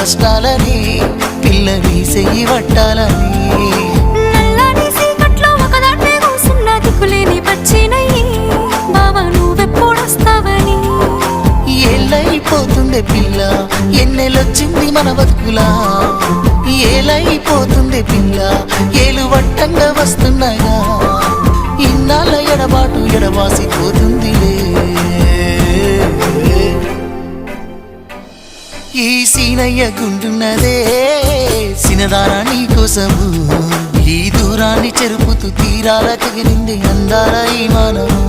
కష్టాలని పిల్లని చెయ్యి పట్టాలని నల్లని సీకట్లో ఒకదాన్నే కూసున్న దిక్కులేని పచ్చినయ్యి బావా నువ్వెప్పుడొస్తావని ఏళ్ళైపోతుంది పిల్ల ఎన్నెలొచ్చింది మన బతుకులా ఏలైపోతుంది పిల్ల ఏలు వట్టంగా వస్తున్నాయా ఇన్నాళ్ళ ఎడబాటు ఎడవాసిపోతుందిలే ఈ సీనయ్య గుండున్నదే సినదారా నీ కోసము ఈ దూరాన్ని చెరుపుతూ తీరాల కగిలింది అందాల ఈ మానవు